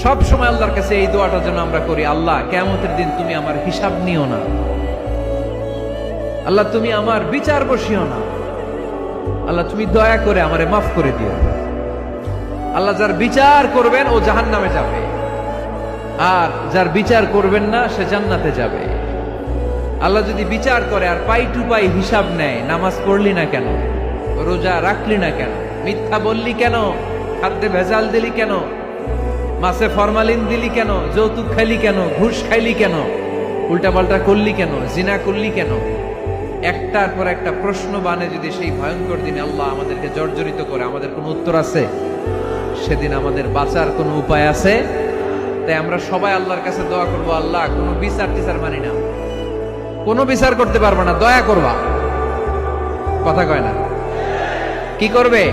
সব সময় আল্লাহর কাছে এই দোয়াটা যেন আমরা করি, আল্লাহ কিয়ামতের দিন তুমি আমার হিসাব নিও না, আল্লাহ তুমি আমার বিচার বসিও না, আল্লাহ তুমি দয়া করে আমারে মাফ করে দিও। আল্লাহ যার বিচার করবেন ও জাহান্নামে যাবে, আর যার বিচার করবেন না সে জান্নাতে যাবে। আল্লাহ যদি বিচার করে আর পাই টু পাই হিসাব নেয়, নামাজ পড়লি না কেন, রোজা রাখলি না কেন, মিথ্যা বললি কেন, খাদ্যে ভেজাল দিলি কেন, মাছে ফরমালিন দিলি কেন, যৌতুক খাইলি কেন, ঘুষ খাইলি কেন, উল্টাপাল্টা করলি কেন, জিনা করলি কেন, একটার পর একটা প্রশ্ন বানে যদি সেই ভয়ঙ্কর দিনে আল্লাহ আমাদেরকে জর্জরিত করে, আমাদের কোনো উত্তর আছে? সেদিন আমাদের বাঁচার কোনো উপায় আছে? তাই আমরা সবাই আল্লাহর কাছে দোয়া করবো, আল্লাহ কোনো বিচার টিচার মানি না, কোনো বিচার করতে পারবো না, দয়া করবা। কথা কয় না? কি করবে?